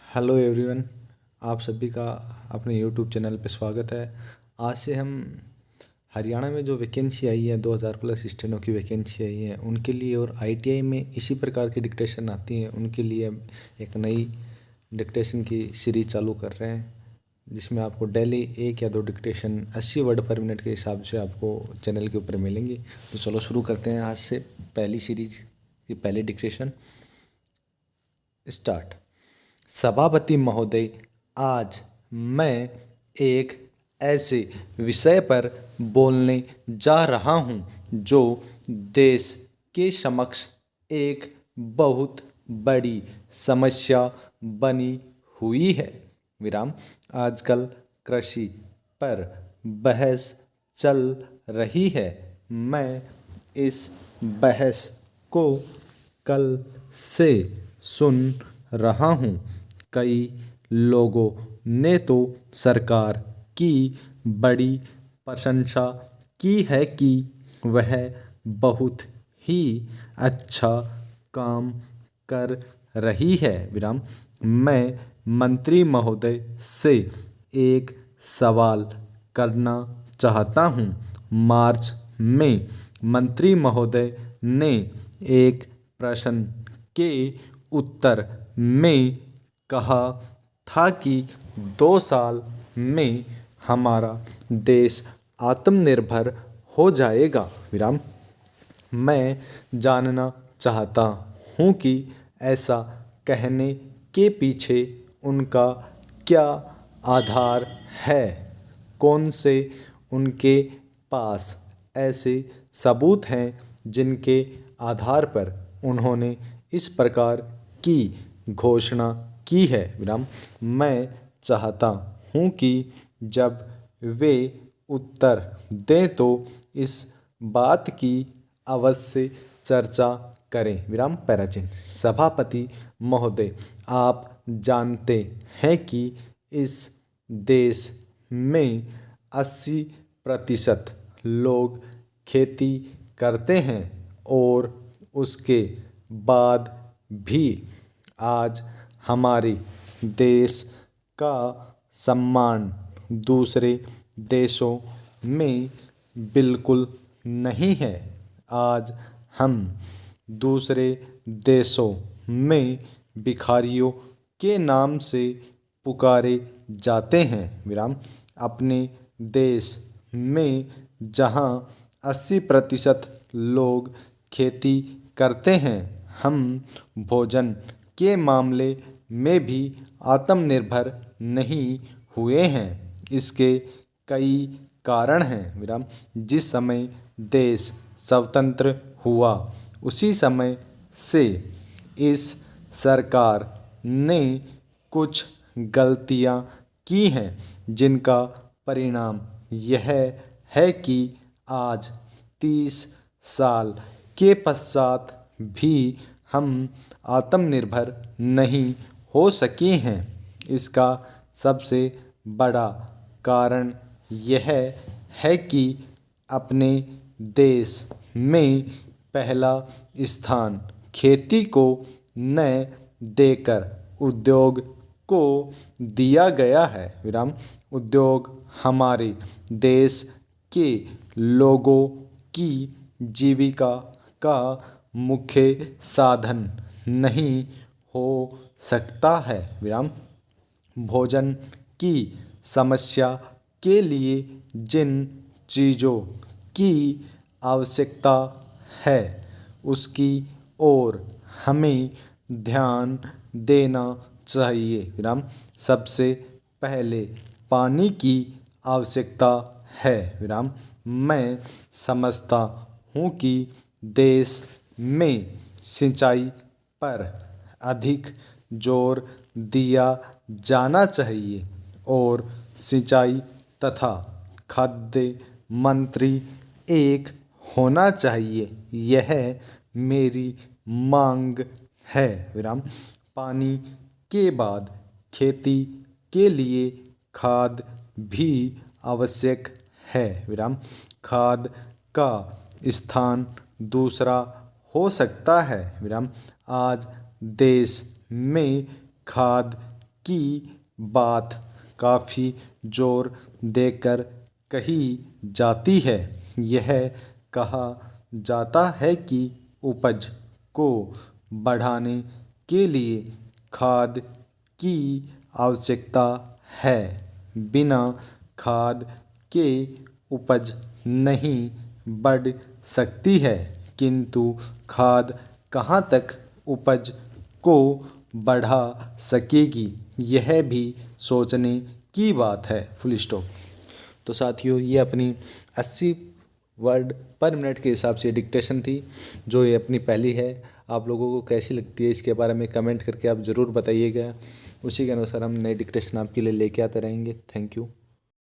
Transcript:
Hello everyone. आप सभी का अपने यूट्यूब चैनल पे स्वागत है। आज से हम हरियाणा में जो वैकेंसी आई है 2000 प्लस स्टेनो की वैकेंसी आई है उनके लिए, और आईटीआई में इसी प्रकार की डिक्टेशन आती हैं उनके लिए एक नई डिक्टेशन की सीरीज चालू कर रहे हैं, जिसमें आपको डेली एक या दो डिक्टेशन 80 वर्ड पर मिनट के हिसाब से आपको चैनल के ऊपर मिलेंगी। तो चलो शुरू करते हैं आज से पहली सीरीज की पहली डिक्टेशन स्टार्ट। सभापति महोदय, आज मैं एक ऐसे विषय पर बोलने जा रहा हूं जो देश के समक्ष एक बहुत बड़ी समस्या बनी हुई है। विराम। आजकल कृषि पर बहस चल रही है। मैं इस बहस को कल से सुन रहा हूँ। कई लोगों ने तो सरकार की बड़ी प्रशंसा की है कि वह बहुत ही अच्छा काम कर रही है। विराम। मैं मंत्री महोदय से एक सवाल करना चाहता हूँ। मार्च में मंत्री महोदय ने एक प्रश्न के उत्तर में कहा था कि 2 साल में हमारा देश आत्मनिर्भर हो जाएगा। विराम। मैं जानना चाहता हूँ कि ऐसा कहने के पीछे उनका क्या आधार है। कौन से उनके पास ऐसे सबूत हैं जिनके आधार पर उन्होंने इस प्रकार की घोषणा की है। विराम। मैं चाहता हूँ कि जब वे उत्तर दें तो इस बात की अवश्य चर्चा करें। विराम पैराचिन्ह। सभापति महोदय, आप जानते हैं कि इस देश में 80% लोग खेती करते हैं और उसके बाद भी आज हमारे देश का सम्मान दूसरे देशों में बिल्कुल नहीं है। आज हम दूसरे देशों में भिखारियों के नाम से पुकारे जाते हैं। विराम। अपने देश में जहां 80% लोग खेती करते हैं, हम भोजन के मामले में भी आत्मनिर्भर नहीं हुए हैं। इसके कई कारण हैं। विराम। जिस समय देश स्वतंत्र हुआ उसी समय से इस सरकार ने कुछ गलतियां की हैं जिनका परिणाम यह है कि आज 30 साल के पश्चात भी हम आत्मनिर्भर नहीं हो सके हैं। इसका सबसे बड़ा कारण यह है कि अपने देश में पहला स्थान खेती को न देकर उद्योग को दिया गया है। विराम। उद्योग हमारे देश के लोगों की जीविका का मुख्य साधन नहीं हो सकता है। विराम। भोजन की समस्या के लिए जिन चीज़ों की आवश्यकता है उसकी ओर हमें ध्यान देना चाहिए। विराम। सबसे पहले पानी की आवश्यकता है। विराम। मैं समझता हूँ कि देश में सिंचाई पर अधिक जोर दिया जाना चाहिए और सिंचाई तथा खाद्य मंत्री एक होना चाहिए, यह मेरी मांग है। विराम। पानी के बाद खेती के लिए खाद भी आवश्यक है। विराम। खाद का स्थान दूसरा हो सकता है। विराम। आज देश में खाद की बात काफ़ी जोर देकर कही जाती है। यह कहा जाता है कि उपज को बढ़ाने के लिए खाद की आवश्यकता है। बिना खाद के उपज नहीं बढ़ सकती है, किंतु खाद कहाँ तक उपज को बढ़ा सकेगी, यह भी सोचने की बात है। Full stop. तो साथियों, ये अपनी 80 वर्ड पर मिनट के हिसाब से डिक्टेशन थी, जो ये अपनी पहली है। आप लोगों को कैसी लगती है इसके बारे में कमेंट करके आप ज़रूर बताइएगा। उसी के अनुसार हम नई डिक्टेशन आपके लिए लेके आते रहेंगे। Thank you.